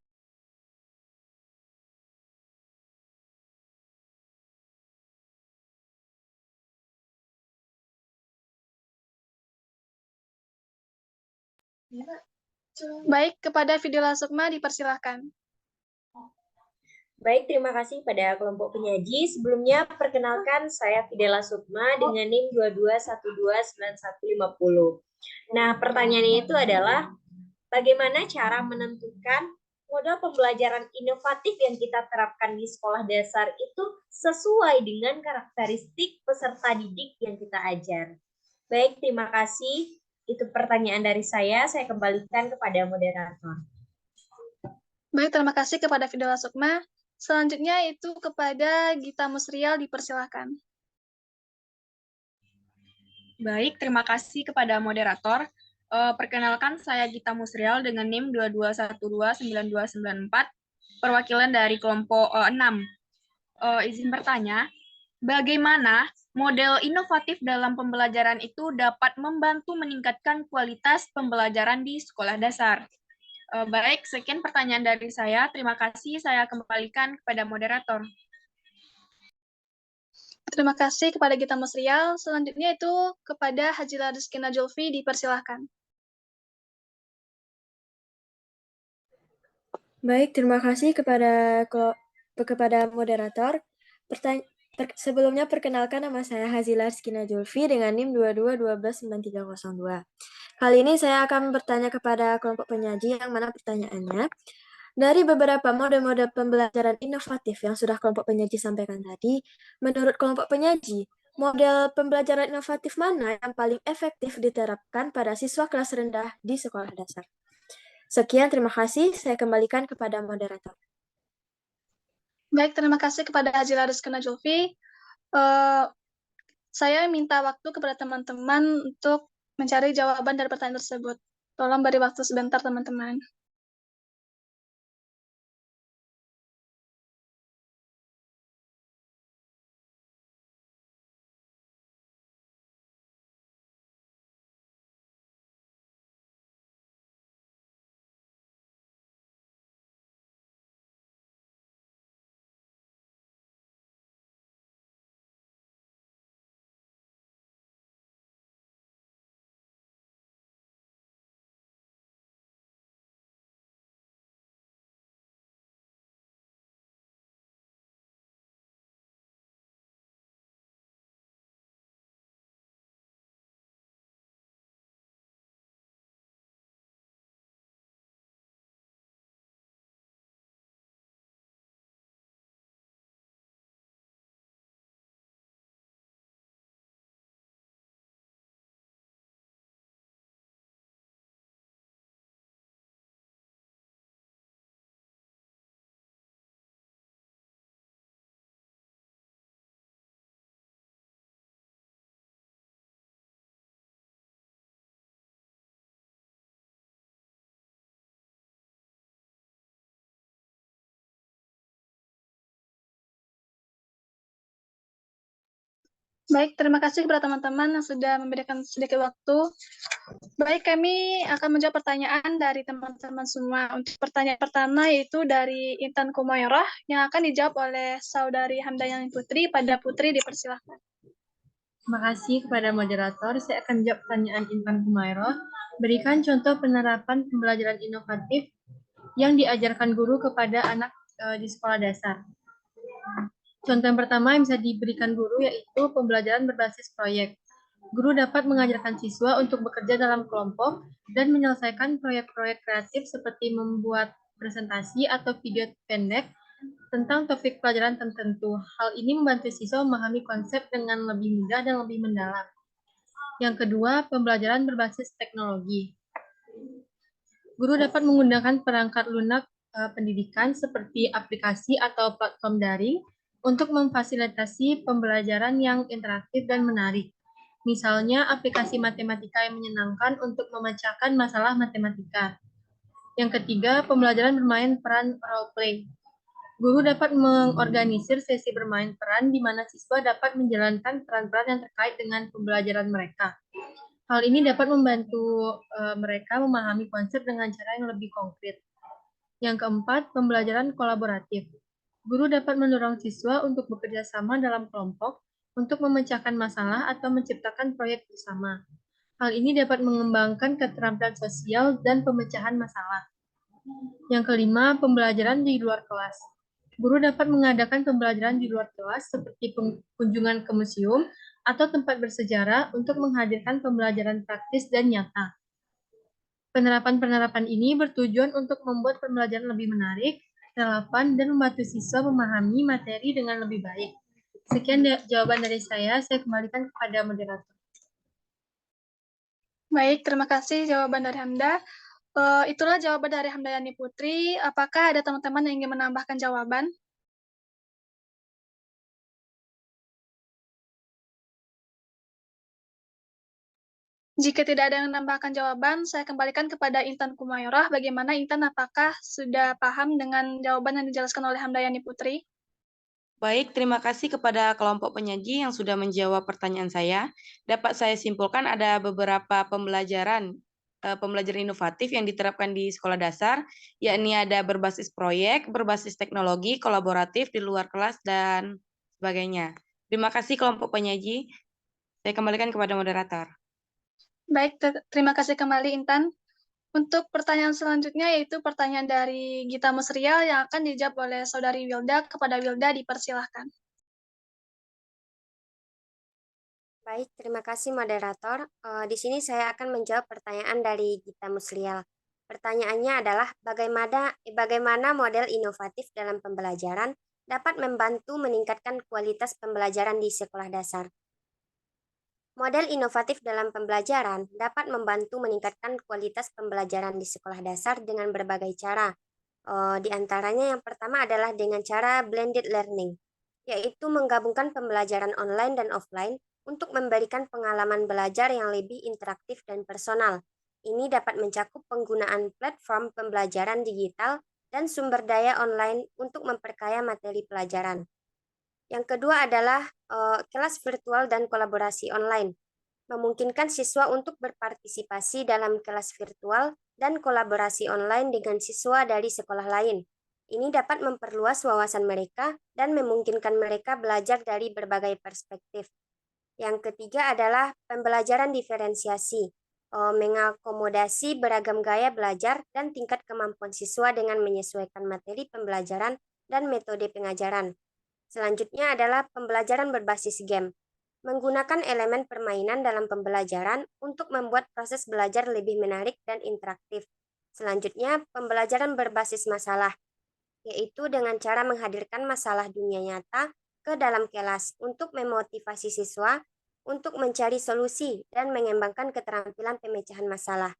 Baik, kepada Fidela Sukma, dipersilakan. Baik, terima kasih pada kelompok penyaji. Sebelumnya, perkenalkan saya Fidela Sukma dengan NIM 22129150. Nah, pertanyaannya itu adalah, bagaimana cara menentukan model pembelajaran inovatif yang kita terapkan di sekolah dasar itu sesuai dengan karakteristik peserta didik yang kita ajar? Baik, terima kasih. Itu pertanyaan dari saya kembalikan kepada moderator. Baik, terima kasih kepada Fidela Sukma. Selanjutnya itu kepada Gita Musrial, dipersilakan. Baik, terima kasih kepada moderator. Perkenalkan, saya Gita Musrial dengan NIM 22129294, perwakilan dari kelompok 6. Izin bertanya, bagaimana model inovatif dalam pembelajaran itu dapat membantu meningkatkan kualitas pembelajaran di sekolah dasar? Baik, sekian pertanyaan dari saya. Terima kasih, saya kembalikan kepada moderator. Terima kasih kepada Gita Musrial. Selanjutnya itu kepada Hajila Rizkina Julfi, dipersilahkan. Baik, terima kasih kepada moderator. Sebelumnya perkenalkan, nama saya Hazila Rizkina Julfi dengan NIM 22129302. Kali ini saya akan bertanya kepada kelompok penyaji, yang mana pertanyaannya, dari beberapa mode-mode pembelajaran inovatif yang sudah kelompok penyaji sampaikan tadi, menurut kelompok penyaji, model pembelajaran inovatif mana yang paling efektif diterapkan pada siswa kelas rendah di sekolah dasar? Sekian, terima kasih. Saya kembalikan kepada moderator. Baik, terima kasih kepada Hajila Rizkina Julfi. Saya minta waktu kepada teman-teman untuk mencari jawaban dari pertanyaan tersebut. Tolong beri waktu sebentar, teman-teman. Baik, terima kasih kepada teman-teman yang sudah memberikan sedikit waktu. Baik, kami akan menjawab pertanyaan dari teman-teman semua. Untuk pertanyaan pertama yaitu dari Intan Kumairah yang akan dijawab oleh Saudari Hamdayani Putri. Pada Putri, dipersilahkan. Terima kasih kepada moderator. Saya akan menjawab pertanyaan Intan Kumairah. Berikan contoh penerapan pembelajaran inovatif yang diajarkan guru kepada anak di sekolah dasar. Contoh yang pertama yang bisa diberikan guru yaitu pembelajaran berbasis proyek. Guru dapat mengajarkan siswa untuk bekerja dalam kelompok dan menyelesaikan proyek-proyek kreatif seperti membuat presentasi atau video pendek tentang topik pelajaran tertentu. Hal ini membantu siswa memahami konsep dengan lebih mudah dan lebih mendalam. Yang kedua, pembelajaran berbasis teknologi. Guru dapat menggunakan perangkat lunak pendidikan seperti aplikasi atau platform daring untuk memfasilitasi pembelajaran yang interaktif dan menarik. Misalnya, aplikasi matematika yang menyenangkan untuk memecahkan masalah matematika. Yang ketiga, pembelajaran bermain peran role-play. Guru dapat mengorganisir sesi bermain peran di mana siswa dapat menjalankan peran-peran yang terkait dengan pembelajaran mereka. Hal ini dapat membantu mereka memahami konsep dengan cara yang lebih konkret. Yang keempat, pembelajaran kolaboratif. Guru dapat mendorong siswa untuk bekerja sama dalam kelompok untuk memecahkan masalah atau menciptakan proyek bersama. Hal ini dapat mengembangkan keterampilan sosial dan pemecahan masalah. Yang kelima, pembelajaran di luar kelas. Guru dapat mengadakan pembelajaran di luar kelas seperti kunjungan ke museum atau tempat bersejarah untuk menghadirkan pembelajaran praktis dan nyata. Penerapan-penerapan ini bertujuan untuk membuat pembelajaran lebih menarik, relevan, dan membantu siswa memahami materi dengan lebih baik. Sekian jawaban dari saya kembalikan kepada moderator. Baik, terima kasih jawaban dari Hamda. Itulah jawaban dari Hamdayani Putri. Apakah ada teman-teman yang ingin menambahkan jawaban? Jika tidak ada yang menambahkan jawaban, saya kembalikan kepada Intan Kumayorah. Bagaimana Intan, apakah sudah paham dengan jawaban yang dijelaskan oleh Hamdayani Putri? Baik, terima kasih kepada kelompok penyaji yang sudah menjawab pertanyaan saya. Dapat saya simpulkan ada beberapa pembelajaran inovatif yang diterapkan di sekolah dasar, yakni ada berbasis proyek, berbasis teknologi, kolaboratif di luar kelas, dan sebagainya. Terima kasih kelompok penyaji. Saya kembalikan kepada moderator. Baik, terima kasih kembali Intan. Untuk pertanyaan selanjutnya yaitu pertanyaan dari Gita Musrial yang akan dijawab oleh Saudari Wilda. Kepada Wilda dipersilahkan. Baik, terima kasih moderator. Di sini saya akan menjawab pertanyaan dari Gita Muslial. Pertanyaannya adalah bagaimana model inovatif dalam pembelajaran dapat membantu meningkatkan kualitas pembelajaran di sekolah dasar. Model inovatif dalam pembelajaran dapat membantu meningkatkan kualitas pembelajaran di sekolah dasar dengan berbagai cara. Di antaranya yang pertama adalah dengan cara blended learning, yaitu menggabungkan pembelajaran online dan offline untuk memberikan pengalaman belajar yang lebih interaktif dan personal. Ini dapat mencakup penggunaan platform pembelajaran digital dan sumber daya online untuk memperkaya materi pelajaran. Yang kedua adalah kelas virtual dan kolaborasi online, memungkinkan siswa untuk berpartisipasi dalam kelas virtual dan kolaborasi online dengan siswa dari sekolah lain. Ini dapat memperluas wawasan mereka dan memungkinkan mereka belajar dari berbagai perspektif. Yang ketiga adalah pembelajaran diferensiasi, mengakomodasi beragam gaya belajar dan tingkat kemampuan siswa dengan menyesuaikan materi pembelajaran dan metode pengajaran. Selanjutnya adalah pembelajaran berbasis game, menggunakan elemen permainan dalam pembelajaran untuk membuat proses belajar lebih menarik dan interaktif. Selanjutnya, pembelajaran berbasis masalah, yaitu dengan cara menghadirkan masalah dunia nyata ke dalam kelas untuk memotivasi siswa untuk mencari solusi dan mengembangkan keterampilan pemecahan masalah.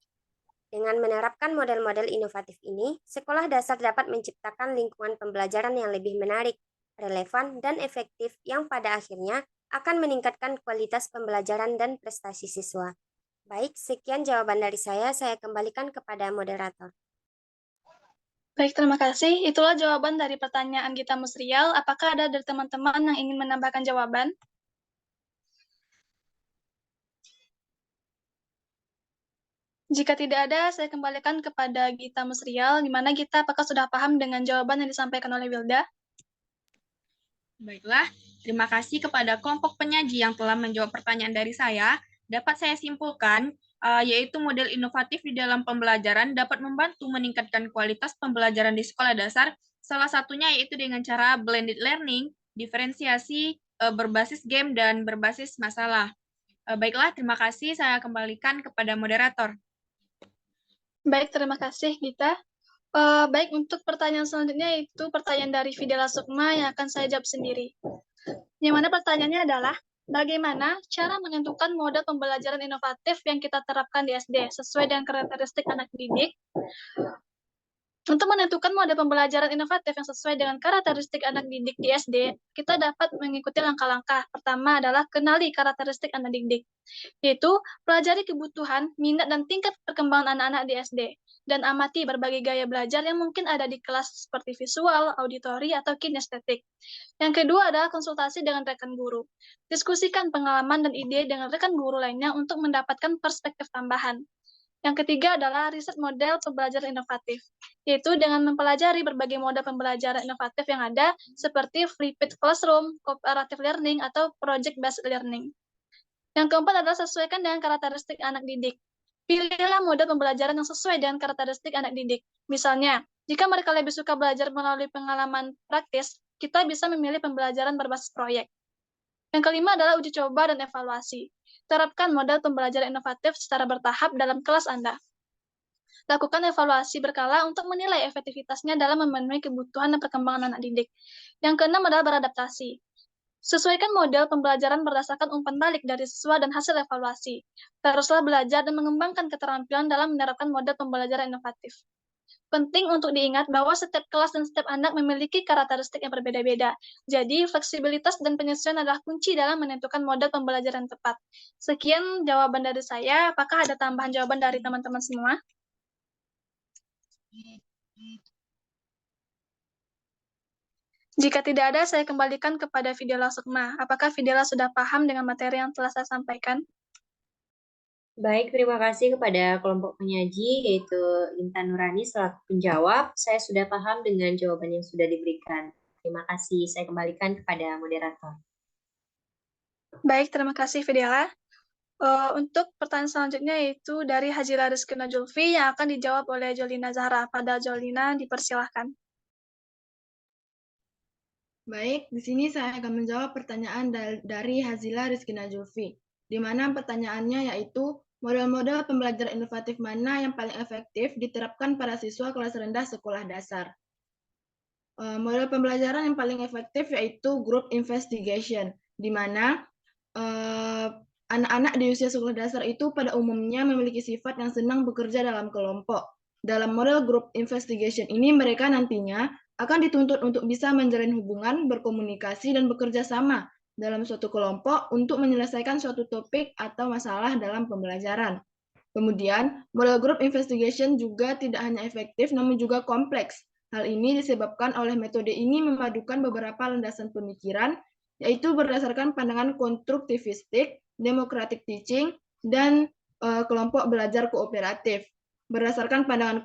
Dengan menerapkan model-model inovatif ini, sekolah dasar dapat menciptakan lingkungan pembelajaran yang lebih menarik, relevan, dan efektif yang pada akhirnya akan meningkatkan kualitas pembelajaran dan prestasi siswa. Baik, sekian jawaban dari saya kembalikan kepada moderator. Baik, terima kasih. Itulah jawaban dari pertanyaan Gita Musrial. Apakah ada dari teman-teman yang ingin menambahkan jawaban? Jika tidak ada, saya kembalikan kepada Gita Musrial. Di mana Gita, apakah sudah paham dengan jawaban yang disampaikan oleh Wilda? Baiklah, terima kasih kepada kelompok penyaji yang telah menjawab pertanyaan dari saya. Dapat saya simpulkan, yaitu model inovatif di dalam pembelajaran dapat membantu meningkatkan kualitas pembelajaran di sekolah dasar. Salah satunya yaitu dengan cara blended learning, diferensiasi, berbasis game, dan berbasis masalah. Baiklah, terima kasih. Saya kembalikan kepada moderator. Baik, terima kasih, Gita. Baik, untuk pertanyaan selanjutnya yaitu pertanyaan dari Fidela Sukma yang akan saya jawab sendiri. Yang mana pertanyaannya adalah, bagaimana cara menentukan model pembelajaran inovatif yang kita terapkan di SD sesuai dengan karakteristik anak didik? Untuk menentukan model pembelajaran inovatif yang sesuai dengan karakteristik anak didik di SD, kita dapat mengikuti langkah-langkah. Pertama adalah kenali karakteristik anak didik, yaitu pelajari kebutuhan, minat, dan tingkat perkembangan anak-anak di SD, dan amati berbagai gaya belajar yang mungkin ada di kelas seperti visual, auditori, atau kinestetik. Yang kedua adalah konsultasi dengan rekan guru. Diskusikan pengalaman dan ide dengan rekan guru lainnya untuk mendapatkan perspektif tambahan. Yang ketiga adalah riset model pembelajaran inovatif, yaitu dengan mempelajari berbagai model pembelajaran inovatif yang ada, seperti flipped classroom, cooperative learning, atau project-based learning. Yang keempat adalah sesuaikan dengan karakteristik anak didik. Pilihlah model pembelajaran yang sesuai dengan karakteristik anak didik. Misalnya, jika mereka lebih suka belajar melalui pengalaman praktis, kita bisa memilih pembelajaran berbasis proyek. Yang kelima adalah uji coba dan evaluasi. Terapkan model pembelajaran inovatif secara bertahap dalam kelas Anda. Lakukan evaluasi berkala untuk menilai efektivitasnya dalam memenuhi kebutuhan dan perkembangan anak didik. Yang keenam adalah beradaptasi. Sesuaikan model pembelajaran berdasarkan umpan balik dari siswa dan hasil evaluasi. Teruslah belajar dan mengembangkan keterampilan dalam menerapkan model pembelajaran inovatif. Penting untuk diingat bahwa setiap kelas dan setiap anak memiliki karakteristik yang berbeda-beda. Jadi, fleksibilitas dan penyesuaian adalah kunci dalam menentukan model pembelajaran tepat. Sekian jawaban dari saya. Apakah ada tambahan jawaban dari teman-teman semua? Jika tidak ada, saya kembalikan kepada Videla Sukma. Apakah Videla sudah paham dengan materi yang telah saya sampaikan? Baik, terima kasih kepada kelompok penyaji, yaitu Intan Nurani selaku penjawab. Saya sudah paham dengan jawaban yang sudah diberikan. Terima kasih. Saya kembalikan kepada moderator. Baik, terima kasih Videla. Untuk pertanyaan selanjutnya yaitu dari Haji Rizky Najulfi yang akan dijawab oleh Jolina Zahra. Pada Jolina, dipersilahkan. Baik, di sini saya akan menjawab pertanyaan dari Hazila Rizkina Julfi, di mana pertanyaannya yaitu model-model pembelajaran inovatif mana yang paling efektif diterapkan pada siswa kelas rendah sekolah dasar. Model pembelajaran yang paling efektif yaitu group investigation, di mana anak-anak di usia sekolah dasar itu pada umumnya memiliki sifat yang senang bekerja dalam kelompok. Dalam model group investigation ini mereka nantinya akan dituntut untuk bisa menjalin hubungan, berkomunikasi, dan bekerja sama dalam suatu kelompok untuk menyelesaikan suatu topik atau masalah dalam pembelajaran. Kemudian, model group investigation juga tidak hanya efektif, namun juga kompleks. Hal ini disebabkan oleh metode ini memadukan beberapa landasan pemikiran, yaitu berdasarkan pandangan konstruktivistik, democratic teaching, dan kelompok belajar kooperatif. Berdasarkan pandangan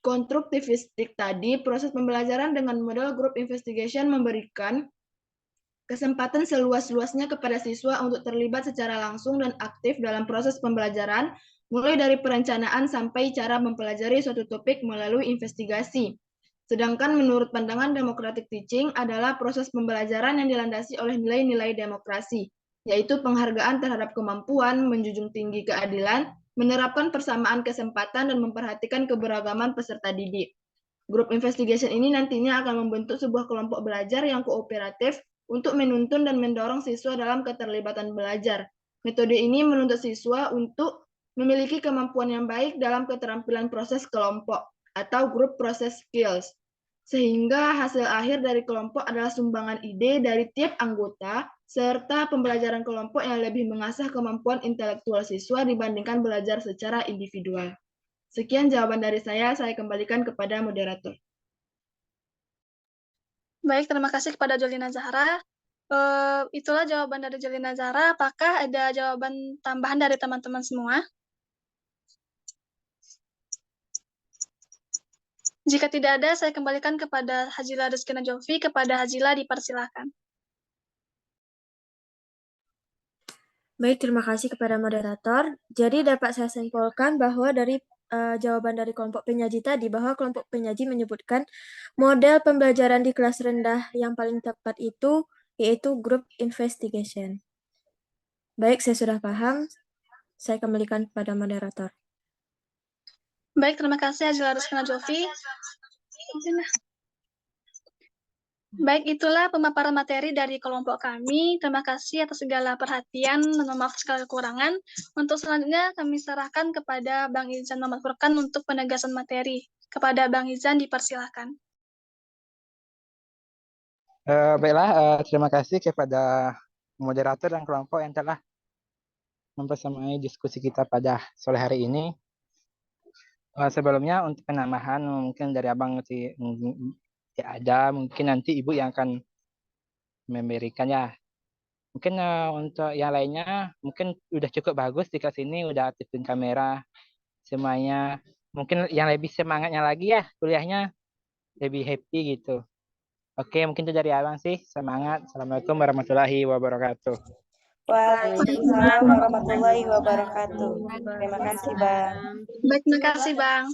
konstruktivistik tadi, proses pembelajaran dengan model group investigation memberikan kesempatan seluas-luasnya kepada siswa untuk terlibat secara langsung dan aktif dalam proses pembelajaran, mulai dari perencanaan sampai cara mempelajari suatu topik melalui investigasi. Sedangkan menurut pandangan democratic teaching adalah proses pembelajaran yang dilandasi oleh nilai-nilai demokrasi, yaitu penghargaan terhadap kemampuan, menjunjung tinggi keadilan, menerapkan persamaan kesempatan, dan memperhatikan keberagaman peserta didik. Group investigation ini nantinya akan membentuk sebuah kelompok belajar yang kooperatif untuk menuntun dan mendorong siswa dalam keterlibatan belajar. Metode ini menuntut siswa untuk memiliki kemampuan yang baik dalam keterampilan proses kelompok atau group process skills. Sehingga hasil akhir dari kelompok adalah sumbangan ide dari tiap anggota serta pembelajaran kelompok yang lebih mengasah kemampuan intelektual siswa dibandingkan belajar secara individual. Sekian jawaban dari saya kembalikan kepada moderator. Baik, terima kasih kepada Jolina Zahra. Itulah jawaban dari Jolina Zahra. Apakah ada jawaban tambahan dari teman-teman semua? Jika tidak ada, saya kembalikan kepada Hazila Rizky Najulfi. Kepada Hazila, dipersilahkan. Baik, terima kasih kepada moderator. Jadi dapat saya simpulkan bahwa dari jawaban dari kelompok penyaji tadi, bahwa kelompok penyaji menyebutkan model pembelajaran di kelas rendah yang paling tepat itu yaitu group investigation. Baik, saya sudah paham. Saya kembalikan kepada moderator. Baik, terima kasih Hazila Rizky Najulfi. Baik, itulah pemaparan materi dari kelompok kami. Terima kasih atas segala perhatian dan maaf segala kekurangan. Untuk selanjutnya kami serahkan kepada Bang Izan Muhammad Furqan untuk penegasan materi. Kepada Bang Izan dipersilahkan. Baiklah, terima kasih kepada moderator dan kelompok yang telah mempersamai diskusi kita pada sore hari ini. Sebelumnya untuk penambahan mungkin dari Abang tidak ada, mungkin nanti Ibu yang akan memberikannya. Mungkin untuk yang lainnya mungkin udah cukup bagus di kelas ini, udah aktifin kamera semuanya. Mungkin yang lebih semangatnya lagi ya kuliahnya, lebih happy gitu. Oke, mungkin itu dari Abang sih. Semangat. Assalamualaikum warahmatullahi wabarakatuh. Waalaikumsalam warahmatullahi wabarakatuh. Terima kasih, Bang. Baik, terima kasih, Bang.